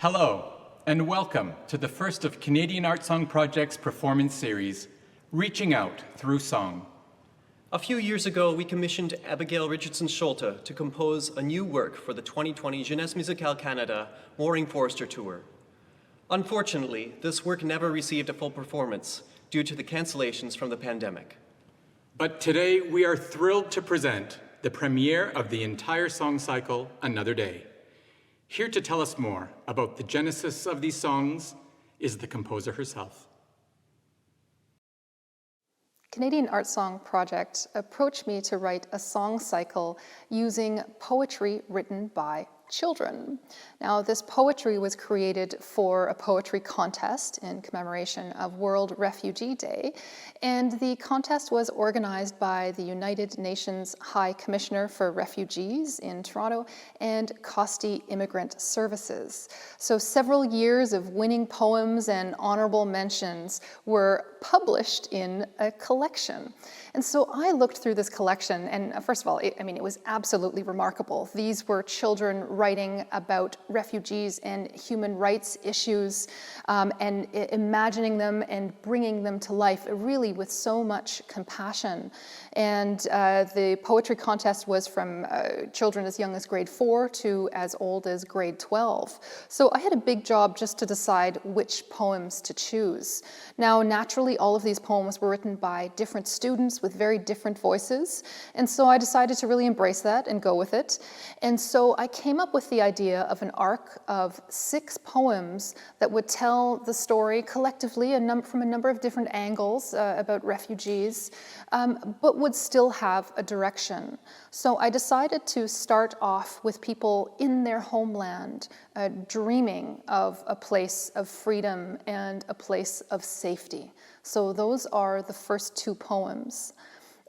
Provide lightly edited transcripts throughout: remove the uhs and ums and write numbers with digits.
Hello, and welcome to the first of Canadian Art Song Project's performance series, Reaching Out Through Song. A few years ago, we commissioned Abigail Richardson Schulte to compose a new work for the 2020 Jeunesse Musicale Canada Maureen Forrester Tour. Unfortunately, this work never received a full performance due to the cancellations from the pandemic. But today we are thrilled to present the premiere of the entire song cycle, Another Day. Here to tell us more about the genesis of these songs is the composer herself. Canadian Art Song Project approached me to write a song cycle using poetry written by children. Now, this poetry was created for a poetry contest in commemoration of World Refugee Day, and the contest was organized by the United Nations High Commissioner for Refugees in Toronto and Costi Immigrant Services. So several years of winning poems and honorable mentions were published in a collection. And so I looked through this collection, and first of all, it was absolutely remarkable. These were children writing about refugees and human rights issues, and imagining them and bringing them to life, really with so much compassion. And the poetry contest was from children as young as grade 4 to as old as grade 12. So I had a big job just to decide which poems to choose. Now, naturally, all of these poems were written by different students with very different voices, and so I decided to really embrace that and go with it. And so I came up with the idea of an arc of 6 poems that would tell the story collectively from a number of different angles about refugees, but would still have a direction. So I decided to start off with people in their homeland, dreaming of a place of freedom and a place of safety. So those are the first 2 poems.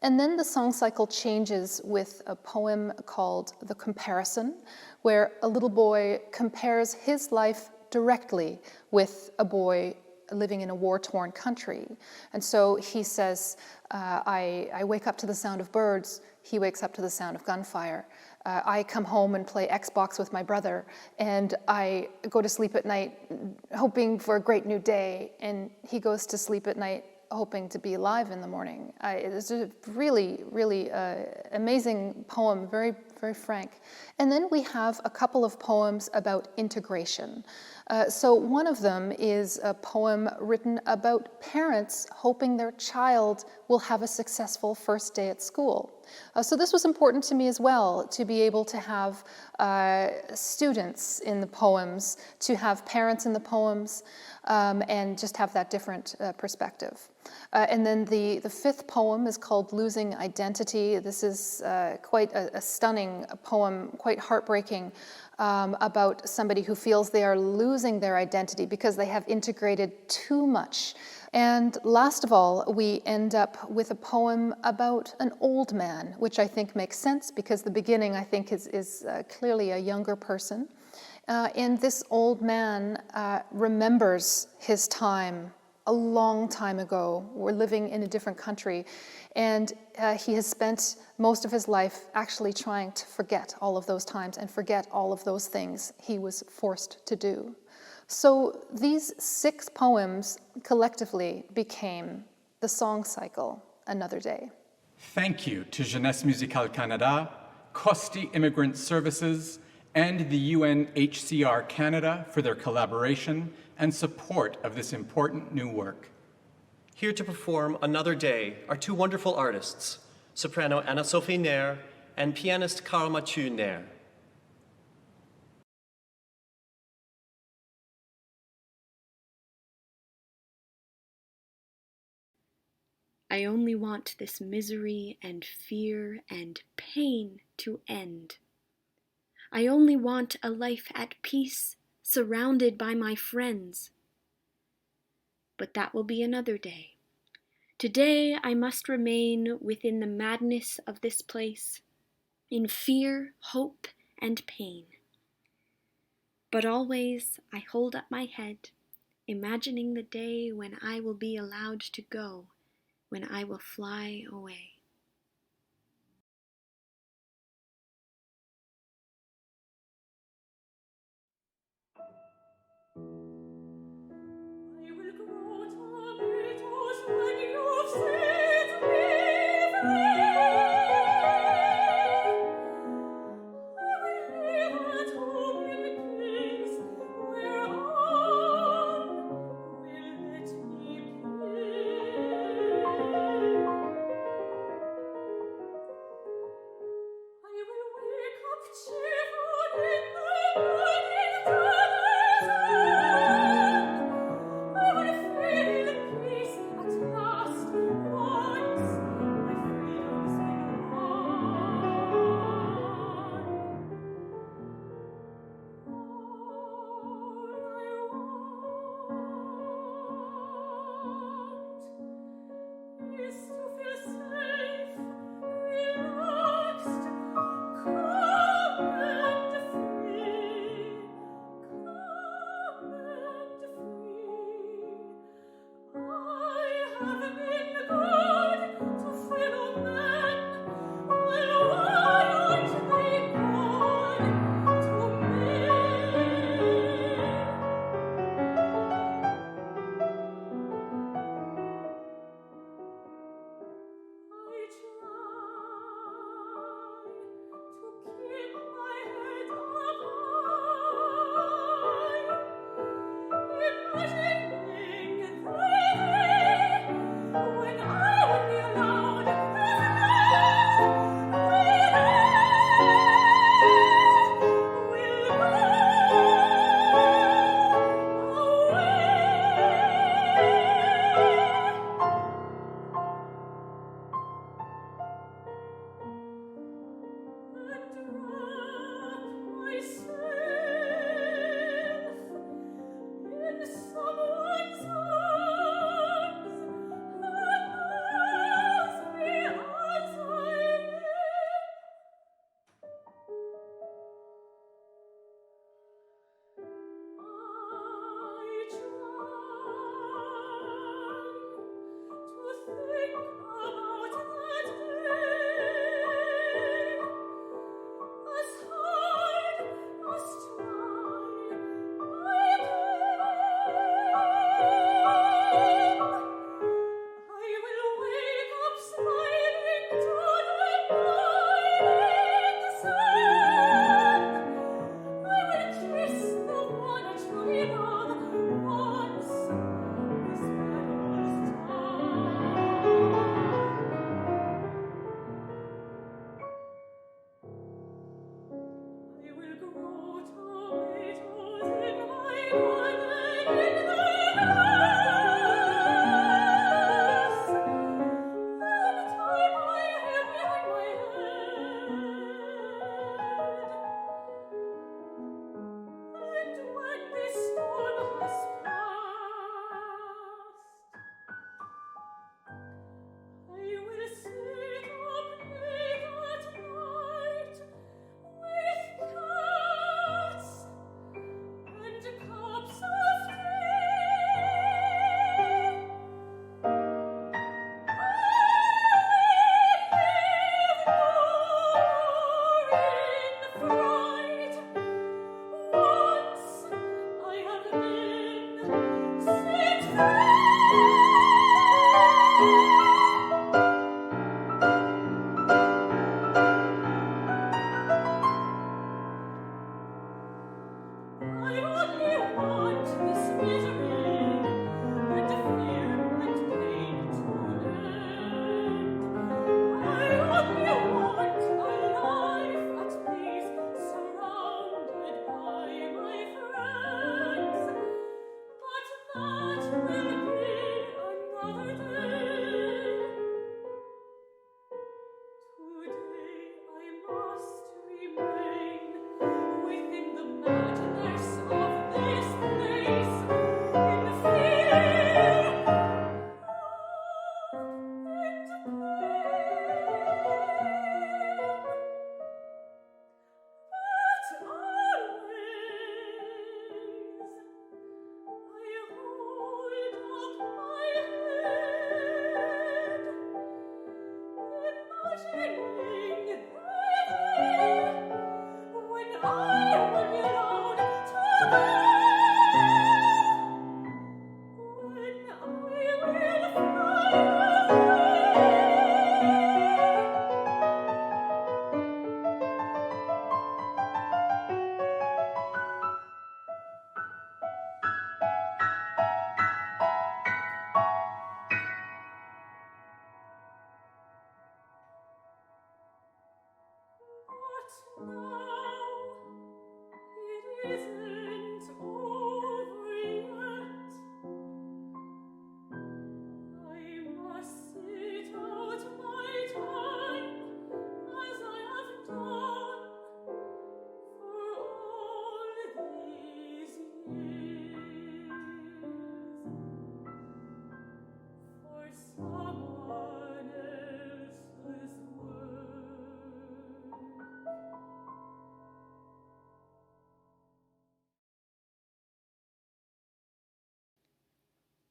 And then the song cycle changes with a poem called The Comparison, where a little boy compares his life directly with a boy living in a war-torn country. And so he says, I wake up to the sound of birds, he wakes up to the sound of gunfire. I come home and play Xbox with my brother, and I go to sleep at night hoping for a great new day, and he goes to sleep at night hoping to be alive in the morning. It's a really, really amazing poem, very, very frank. And then we have a couple of poems about integration. So one of them is a poem written about parents hoping their child will have a successful first day at school. So this was important to me as well, to be able to have students in the poems, to have parents in the poems, and just have that different perspective. And then the 5th poem is called Losing Identity. This is quite a stunning poem, quite heartbreaking, about somebody who feels they are losing their identity because they have integrated too much. And last of all, we end up with a poem about an old man, which I think makes sense because the beginning, I think, is clearly a younger person. And this old man remembers his time a long time ago. We're living in a different country, and he has spent most of his life actually trying to forget all of those times and forget all of those things he was forced to do. So these 6 poems collectively became the song cycle, Another Day. Thank you to Jeunesse Musicale Canada, Costi Immigrant Services, and the UNHCR Canada for their collaboration and support of this important new work. Here to perform Another Day are 2 wonderful artists, soprano Anna-Sophie Nair and pianist Carl Mathieu Nair. I only want this misery and fear and pain to end. I only want a life at peace, surrounded by my friends. But that will be another day. Today I must remain within the madness of this place, in fear, hope, and pain. But always I hold up my head, imagining the day when I will be allowed to go, when I will fly away.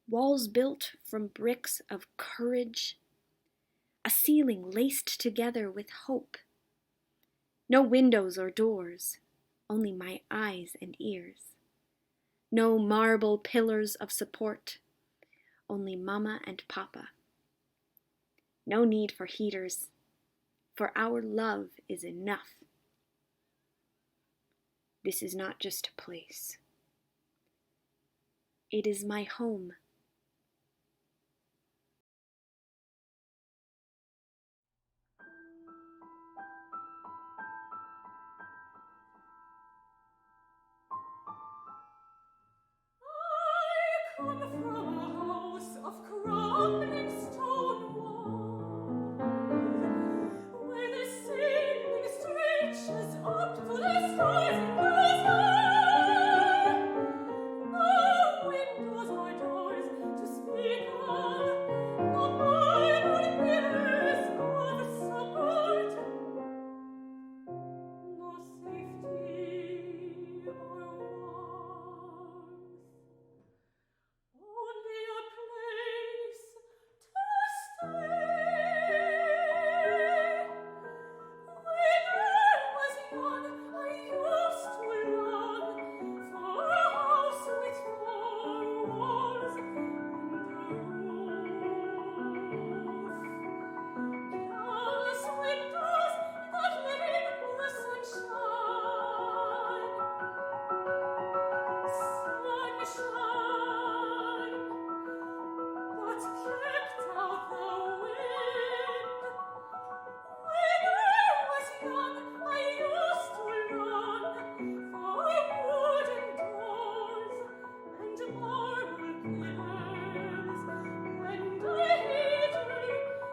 walls built from bricks of courage, a ceiling laced together with hope. No windows or doors, only my eyes and ears. No marble pillars of support, only Mama and Papa. No need for heaters, for our love is enough. This is not just a place. It is my home. I come from a house of crumbling stone walls, where the ceiling stretches up to the stars in the sky. No windows or doors to speak of, no marble pillars of support, no safety or warmth. Only a place to stay. When I was young, I used to long for a house with four walls and a roof. Glass windows that let in the sunshine. Sunshine that kept out the wind. When I was young, I used to long for wooden doors and marble pillars and a heater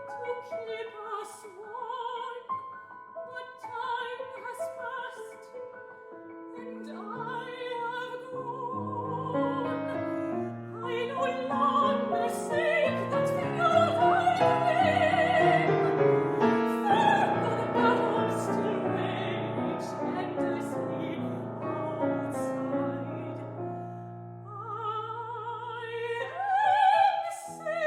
to keep us warm. But time has passed, and I have grown. I no longer seek that feudal dream. For the battles still rage endlessly outside. I am safe.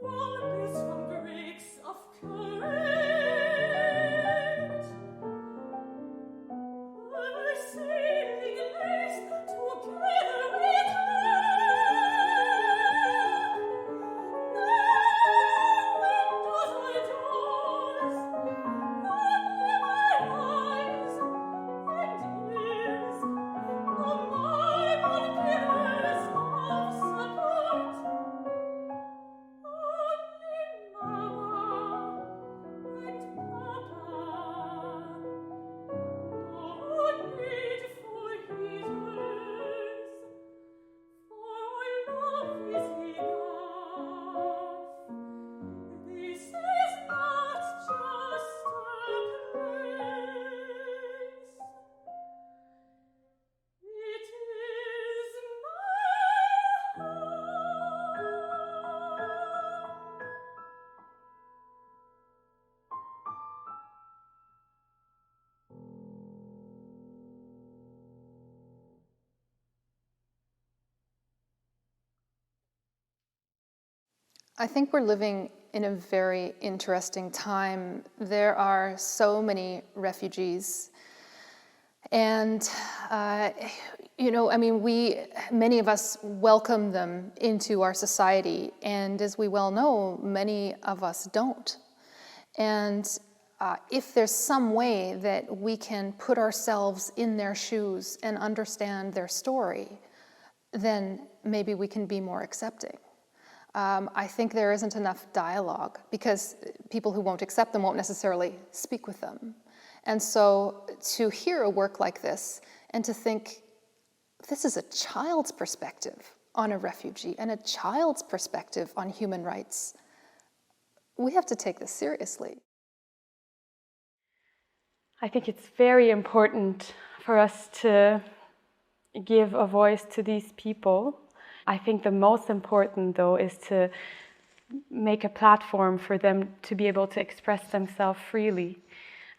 Wall built from bricks of courage, a ceiling laced together with hope. No windows or doors, only my eyes and ears. No marble pillars of support. Only Mama and Papa. No need for heaters, for love is enough. This is not just a place. It is my home. I think we're living in a very interesting time. There are so many refugees. And, many of us welcome them into our society. And as we well know, many of us don't. And if there's some way that we can put ourselves in their shoes and understand their story, then maybe we can be more accepting. I think there isn't enough dialogue because people who won't accept them won't necessarily speak with them. And so to hear a work like this and to think, this is a child's perspective on a refugee and a child's perspective on human rights, we have to take this seriously. I think it's very important for us to give a voice to these people. I think the most important, though, is to make a platform for them to be able to express themselves freely.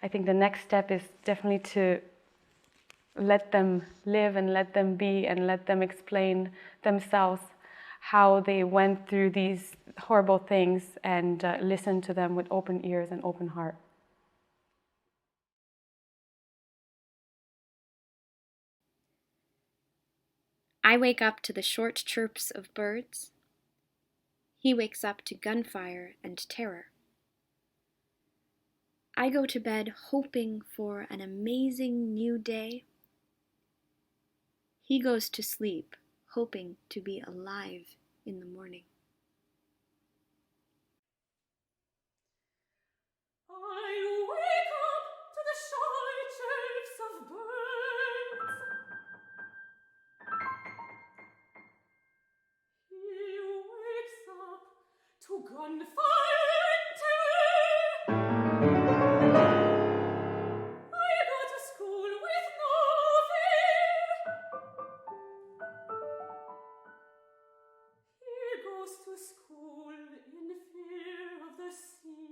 I think the next step is definitely to let them live and let them be and let them explain themselves how they went through these horrible things, and listen to them with open ears and open heart. I wake up to the short chirps of birds. He wakes up to gunfire and terror. I go to bed hoping for an amazing new day. He goes to sleep hoping to be alive in the morning. I wake up to the shy chirps of birds. He wakes up to gunfire and terror. I go to school with no fear. He goes to school in fear of the secret.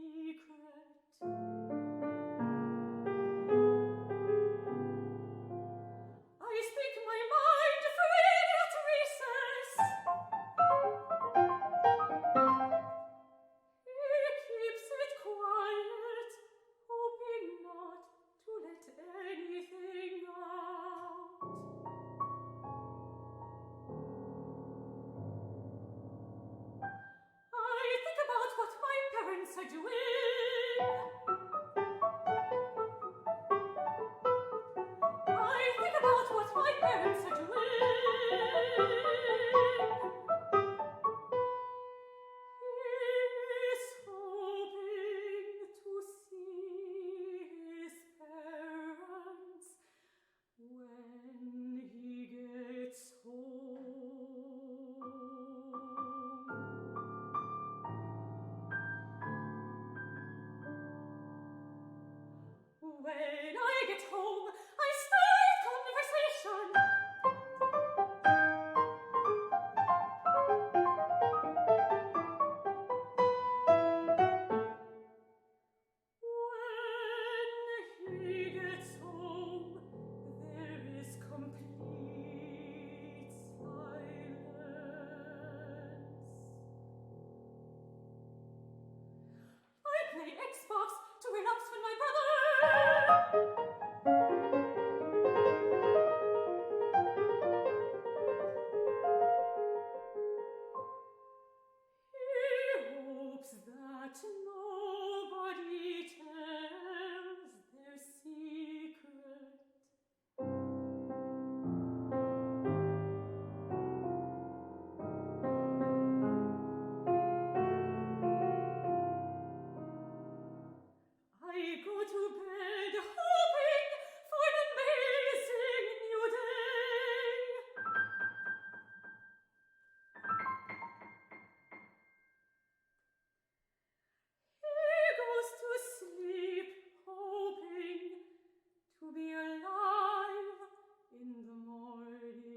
I speak my mind free at recess. He keeps it quiet, hoping not to let anything out. I think about what my parents are doing. I think about what my parents are doing. He's hoping to see his parents when he gets home. When I get home, I start conversation. When he gets home, there is complete silence. I play Xbox to relax with my brother. He hopes that nobody tells their secret. I go to bed hoping for an amazing new day. He goes to sleep hoping to be alive in the morning.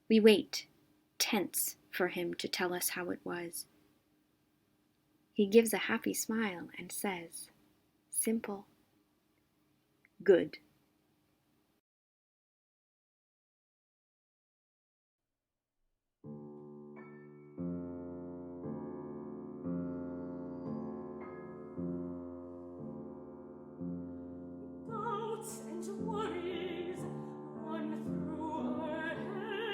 We wait, tense, for him to tell us how it was. He gives a happy smile and says, simple, good. Doubts and worries run through our heads.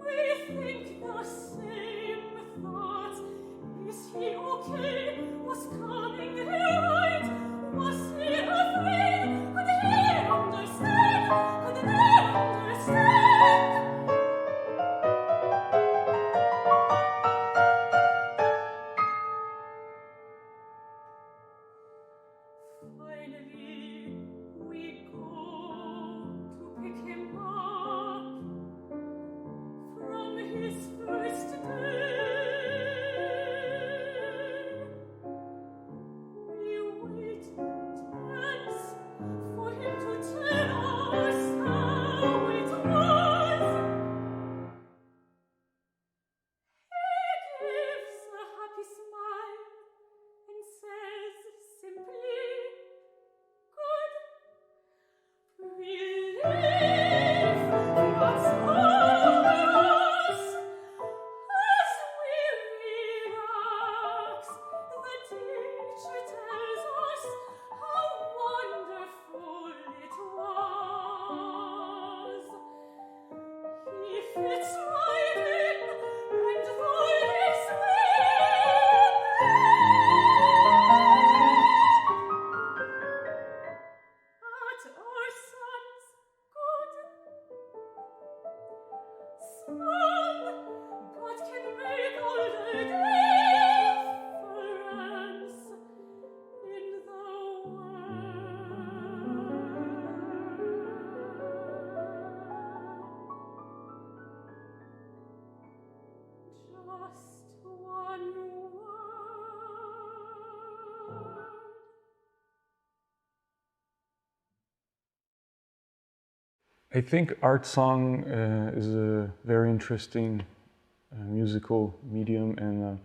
We think the same thoughts. Is he okay? Was coming here right? Was he afraid? Could he understand? Could they understand? Finally, we go to pick him up from his first day. I think art song is a very interesting musical medium, and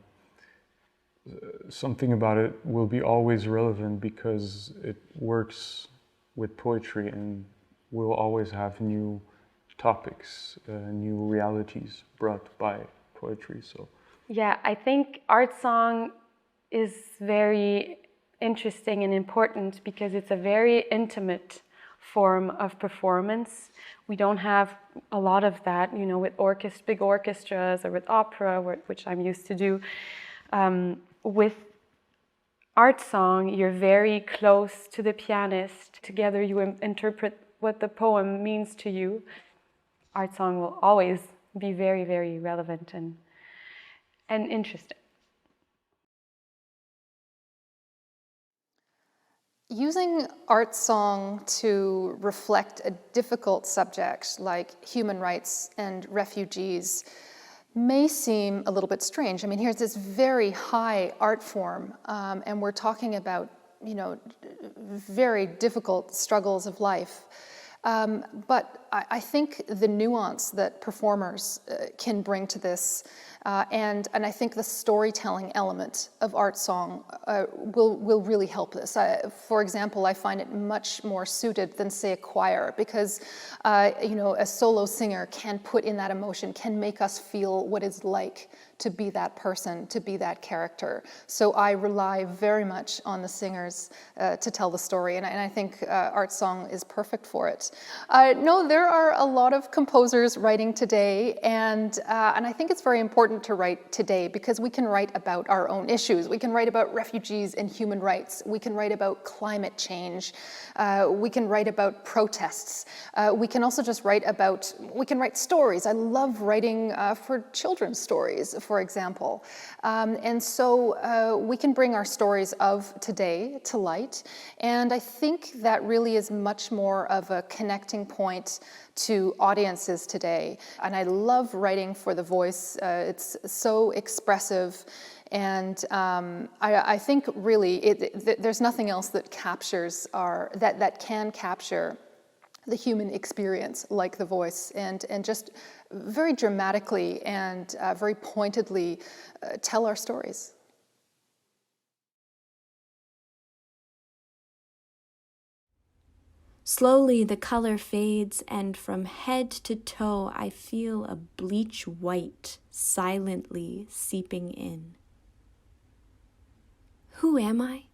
something about it will be always relevant because it works with poetry and will always have new topics, new realities brought by poetry. So Yeah, I think art song is very interesting and important because it's a very intimate form of performance. We don't have a lot of that, with big orchestras or with opera, which I'm used to do. With art song, you're very close to the pianist. Together you interpret what the poem means to you. Art song will always be very, very relevant and interesting. Using art song to reflect a difficult subject like human rights and refugees may seem a little bit strange. I mean, here's this very high art form, and we're talking about, very difficult struggles of life. But I think the nuance that performers can bring to this, and I think the storytelling element of art song will really help this. For example, I find it much more suited than, say, a choir, because a solo singer can put in that emotion, can make us feel what it's like to be that person, to be that character. So I rely very much on the singers to tell the story, and I think art song is perfect for it. No, there are a lot of composers writing today, and I think it's very important to write today because we can write about our own issues. We can write about refugees and human rights. We can write about climate change. We can write about protests. We can also just write stories. I love writing for children's stories, for example. And so we can bring our stories of today to light. And I think that really is much more of a connecting point to audiences today. And I love writing for the voice. It's so expressive. And I think really there's nothing else that captures that can capture the human experience like the voice, and just very dramatically and very pointedly tell our stories. Slowly the color fades, and from head to toe I feel a bleach white silently seeping in. Who am I?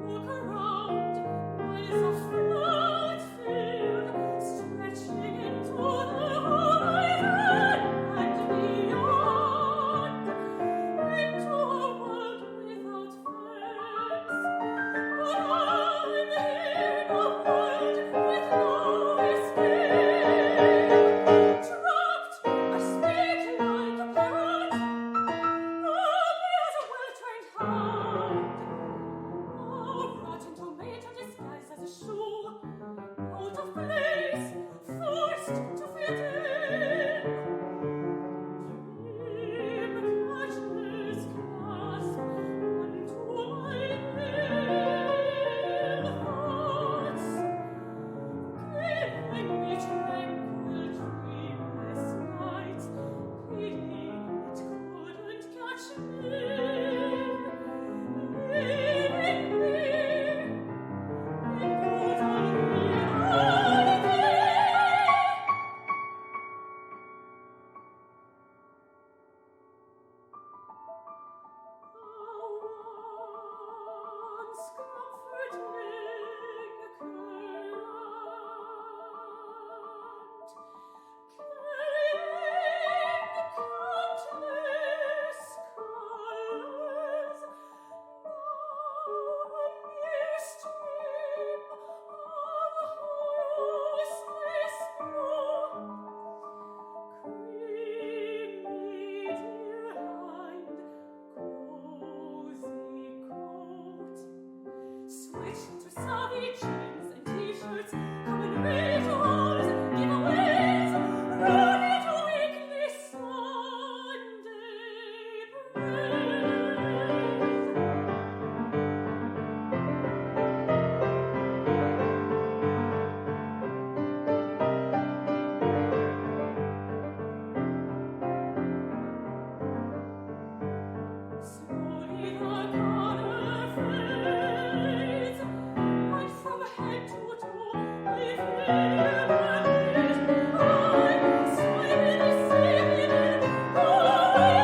Look around, what is a flat field stretching into the horizon and beyond? switch to savvy jeans and t-shirts, come and read yours, give aways, run it weekly Sunday slowly the color fades, right from head to toe, we feel it. I'm swimming, singing, away.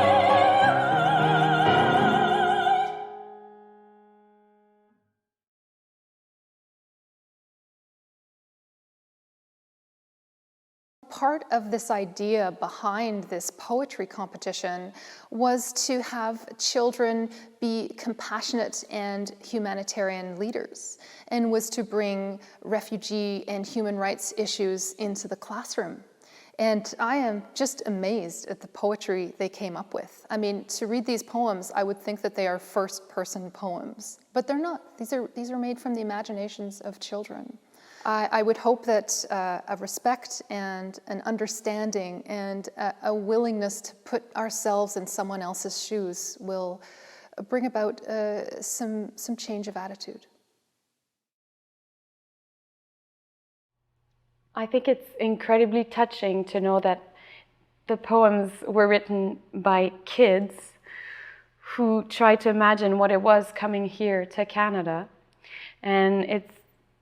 Part of this idea behind this poetry competition was to have children be compassionate and humanitarian leaders, and was to bring refugee and human rights issues into the classroom. And I am just amazed at the poetry they came up with. I mean, to read these poems, I would think that they are first-person poems, but they're not. These are made from the imaginations of children. I would hope that a respect and an understanding and a willingness to put ourselves in someone else's shoes will bring about some change of attitude. I think it's incredibly touching to know that the poems were written by kids who tried to imagine what it was coming here to Canada. And it's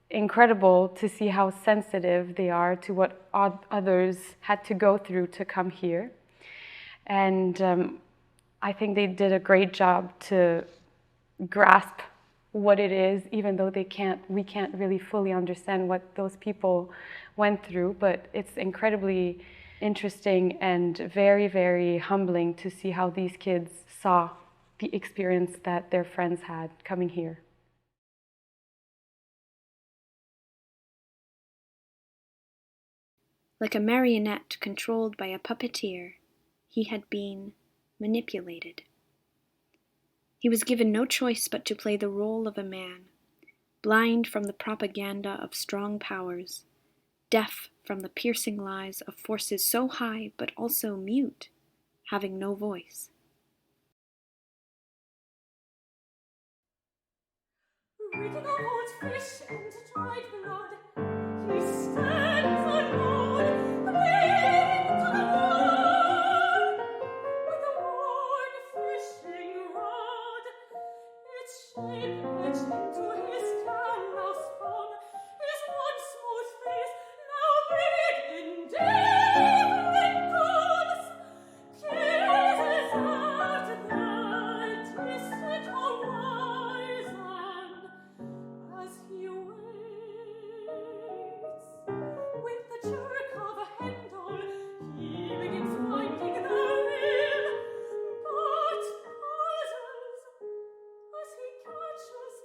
incredible to see how sensitive they are to what others had to go through to come here. And I think they did a great job to grasp what it is, even though we can't really fully understand what those people went through. But it's incredibly interesting and very, very humbling to see how these kids saw the experience that their friends had coming here. Like a marionette controlled by a puppeteer, he had been manipulated. He was given no choice but to play the role of a man, blind from the propaganda of strong powers, deaf from the piercing lies of forces so high but also mute, having no voice. Reeking of old fish and dried blood, he stands alone, bleeding to the bone, with a worn fishing rod, its shape etched into his callous palm, his one smooth face now buried in deep wrinkles, gazes at the distant horizon as he waits. With the jerk of a handle, he begins finding the reel, but pauses as he catches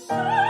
Shine